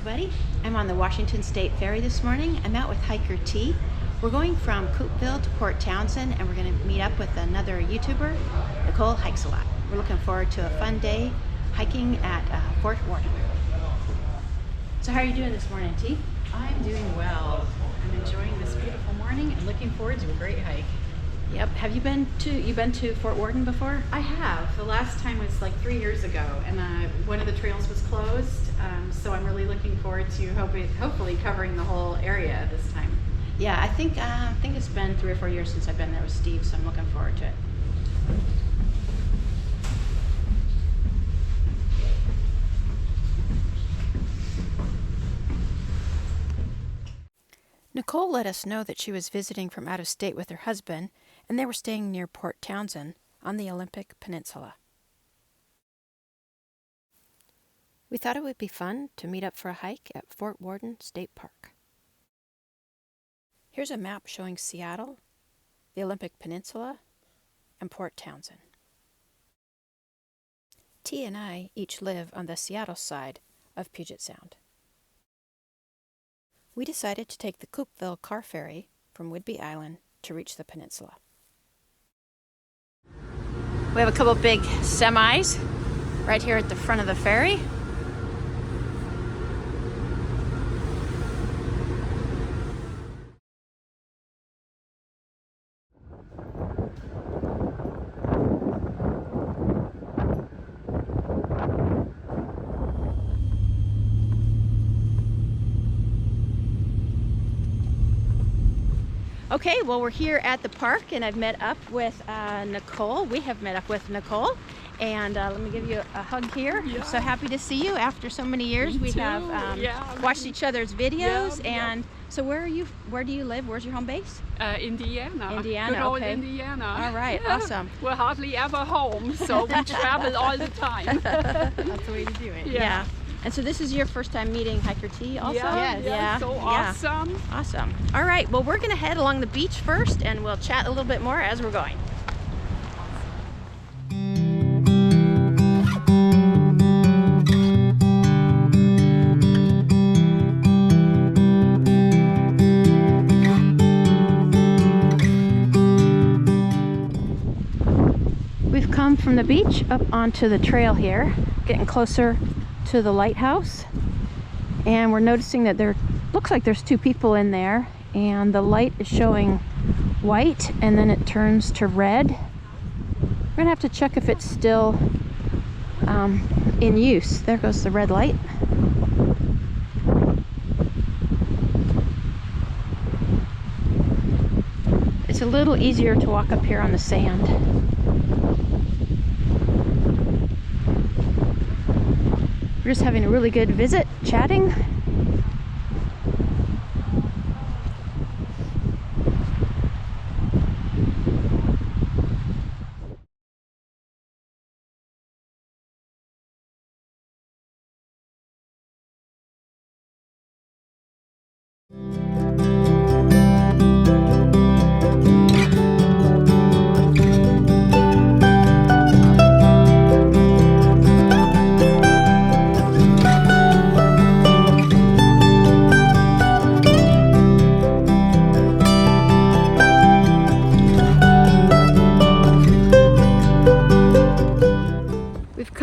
everybody. I'm on the Washington State Ferry this morning. I'm out with hiker T. We're going from Coopville to Port Townsend, and we're going to meet up with another YouTuber. Nicole hikes a lot. We're looking forward to a fun day hiking at Fort Worden. So how are you doing this morning, T? I'm doing well. I'm enjoying this beautiful morning and looking forward to a great hike. Yep. Have you been to Fort Worden before? I have. The last time was like 3 years ago, and one of the trails was closed. So I'm really looking forward to hopefully covering the whole area this time. Yeah, I think it's been 3 or 4 years since I've been there with Steve, so I'm looking forward to it. Nicole let us know that she was visiting from out of state with her husband, and they were staying near Port Townsend on the Olympic Peninsula. We thought it would be fun to meet up for a hike at Fort Worden State Park. Here's a map showing Seattle, the Olympic Peninsula, and Port Townsend. T and I each live on the Seattle side of Puget Sound. We decided to take the Coopville car ferry from Whidbey Island to reach the peninsula. We have a couple big semis right here at the front of the ferry. Okay, well, we're here at the park, and I've met up with Nicole. We have met up with Nicole, and let me give you a hug here. Yeah. I'm so happy to see you after so many years. We have watched each other's videos, and so where do you live? Where's your home base? Indiana. Indiana, Good old okay. Indiana. All right, yeah. Awesome. We're hardly ever home, so we travel all the time. That's the way to do it. Yeah. And so this is your first time meeting hiker T also? Yeah. So awesome. Awesome. All right, well, we're gonna head along the beach first, and we'll chat a little bit more as we're going. We've come from the beach up onto the trail here, getting closer to the lighthouse, and we're noticing that there looks like there's 2 people in there, and the light is showing white and then it turns to red. We're gonna have to check if it's still in use. There goes the red light. It's a little easier to walk up here on the sand. We're just having a really good visit, chatting.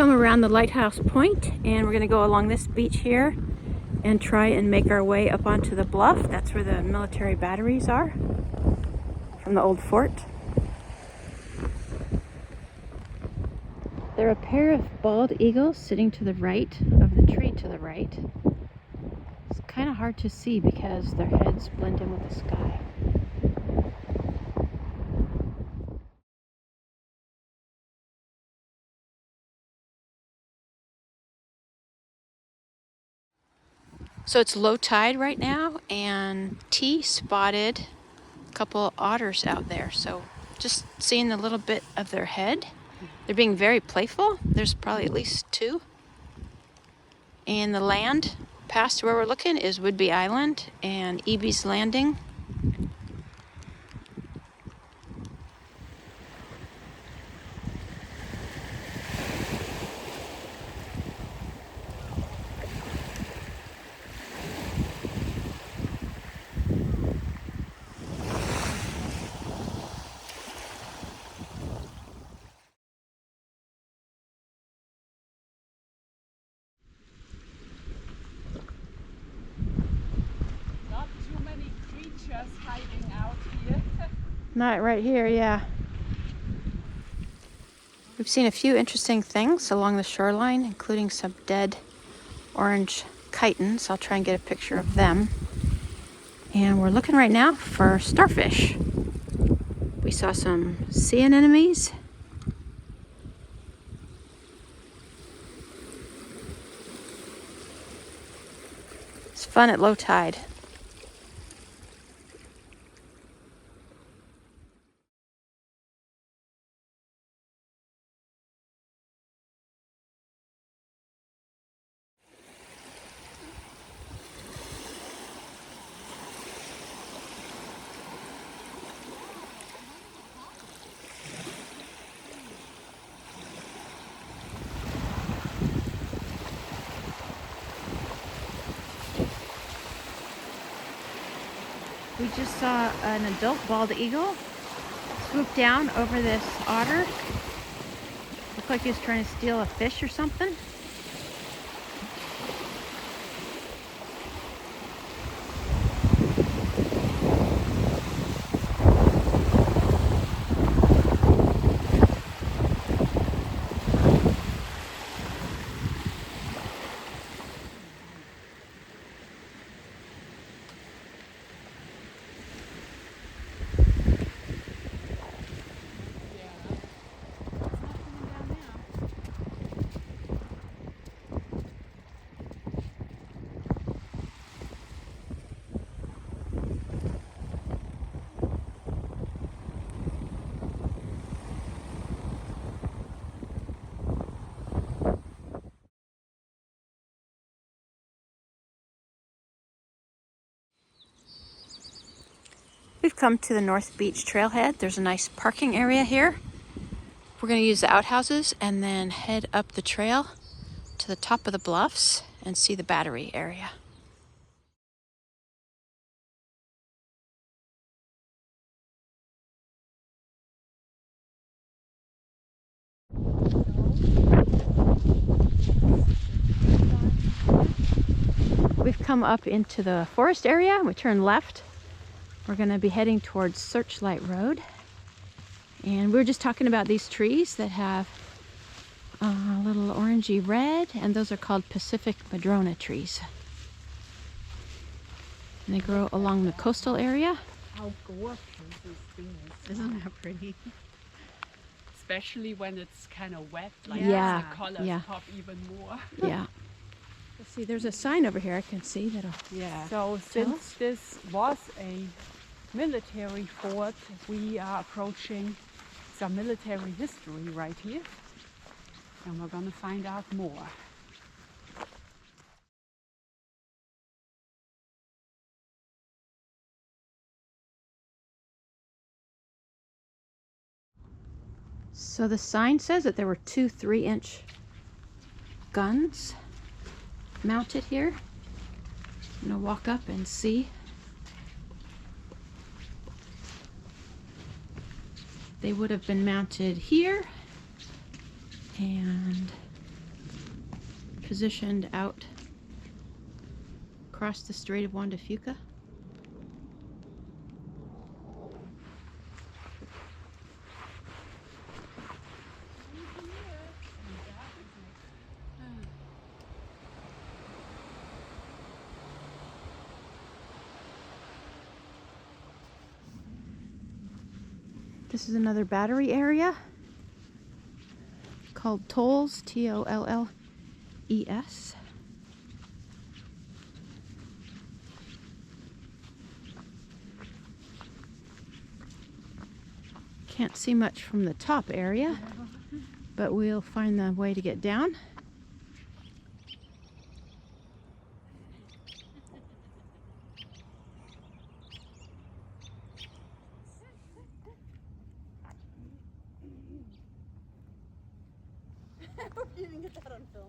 Around the lighthouse point, and we're going to go along this beach here and try and make our way up onto the bluff. That's where the military batteries are from the old fort. There are a pair of bald eagles sitting to the right of the tree to the right. It's kind of hard to see because their heads blend in with the sky. So it's low tide right now, and T spotted a couple otters out there. So just seeing a little bit of their head. They're being very playful. There's probably at least 2. And the land past where we're looking is Whidbey Island and Eby's Landing. Not right here, yeah. We've seen a few interesting things along the shoreline, including some dead orange chitons. I'll try and get a picture of them. And we're looking right now for starfish. We saw some sea anemones. It's fun at low tide. We just saw an adult bald eagle swoop down over this otter. Looked like he was trying to steal a fish or something. We've come to the North Beach trailhead. There's a nice parking area here. We're going to use the outhouses and then head up the trail to the top of the bluffs and see the battery area. We've come up into the forest area. We turn left. We're going to be heading towards Searchlight Road. And we were just talking about these trees that have a little orangey red, and those are called Pacific Madrona trees. And they grow along the coastal area. How gorgeous this thing is. Isn't that pretty? Especially when it's kind of wet, like Yeah, the colors yeah. pop even more. Yeah. Let's see, there's a sign over here I can see that'll... Yeah. So since this was a military fort, we are approaching some military history right here. And we're going to find out more. So the sign says that there were 2 3-inch guns mounted here. I'm gonna walk up and see. They would have been mounted here and positioned out across the Strait of Juan de Fuca. This is another battery area called Tolles, T-O-L-L-E-S. Can't see much from the top area, but we'll find the way to get down. You didn't get that on film.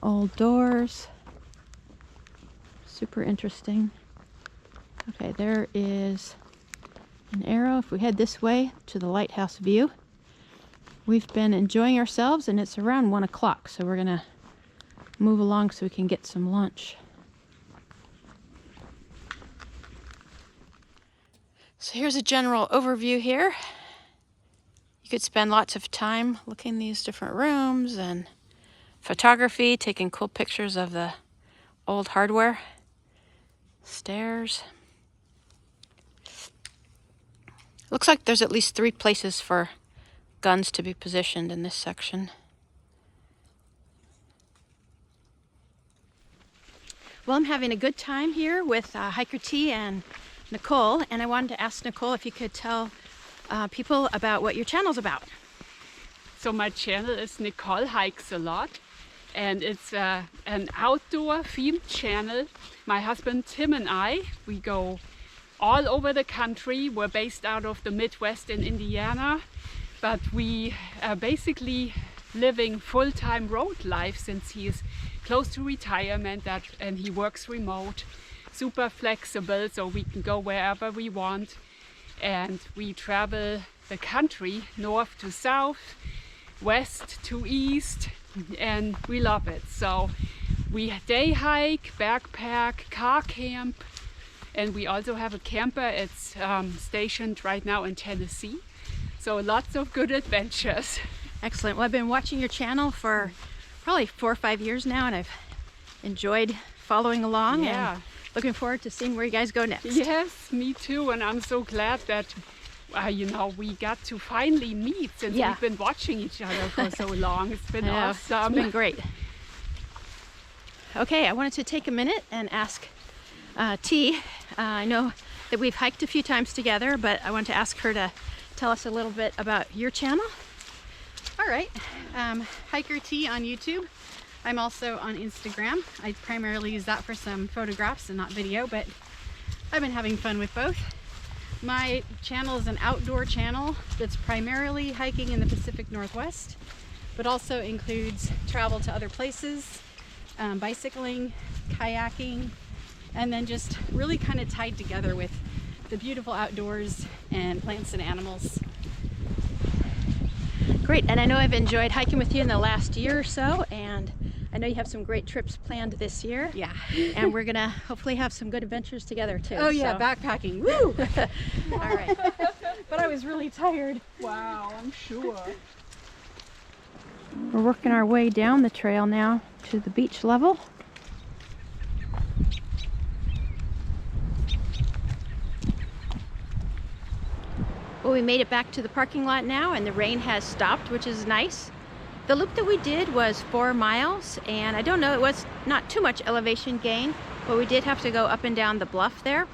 Old doors. Super interesting. Okay, there is an arrow if we head this way to the lighthouse view. We've been enjoying ourselves and it's around 1 o'clock, so we're gonna move along so we can get some lunch. So here's a general overview here. You could spend lots of time looking at these different rooms and photography, taking cool pictures of the old hardware. Stairs. Looks like there's at least 3 places for guns to be positioned in this section. Well, I'm having a good time here with Hiker T and Nicole, and I wanted to ask Nicole if you could tell people about what your channel's about. So my channel is Nicole Hikes a Lot, and it's an outdoor themed channel. My husband Tim and I, we go all over the country. We're based out of the Midwest in Indiana, but we are basically living full-time road life since he is close to retirement and he works remote, super flexible, so we can go wherever we want. And we travel the country north to south, west to east, and we love it. So we day hike, backpack, car camp, and we also have a camper. It's stationed right now in Tennessee. So lots of good adventures. Excellent. Well, I've been watching your channel for probably 4 or 5 years now, and I've enjoyed following along. Yeah. And looking forward to seeing where you guys go next. Yes, me too, and I'm so glad that you know, we got to finally meet since we've been watching each other for so long. It's been awesome. It's been great. Okay, I wanted to take a minute and ask T. I know that we've hiked a few times together, but I want to ask her to tell us a little bit about your channel. All right, Hiker T on YouTube. I'm also on Instagram. I primarily use that for some photographs and not video, but I've been having fun with both. My channel is an outdoor channel that's primarily hiking in the Pacific Northwest, but also includes travel to other places, bicycling, kayaking, and then just really kind of tied together with the beautiful outdoors and plants and animals. Great, and I know I've enjoyed hiking with you in the last year or so, and I know you have some great trips planned this year. Yeah. And we're gonna hopefully have some good adventures together too. Oh yeah, backpacking, woo! All right. But I was really tired. Wow, I'm sure. We're working our way down the trail now to the beach level. Well, we made it back to the parking lot now, and the rain has stopped, which is nice. The loop that we did was 4 miles, and I don't know, it was not too much elevation gain, but we did have to go up and down the bluff there.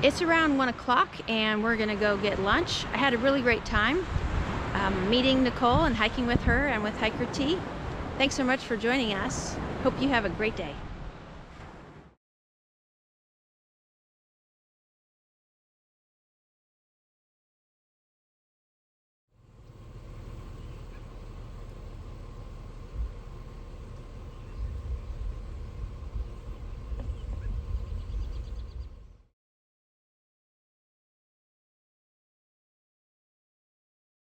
It's around 1 o'clock, and we're gonna go get lunch. I had a really great time meeting Nicole and hiking with her and with Hiker T. Thanks so much for joining us. Hope you have a great day.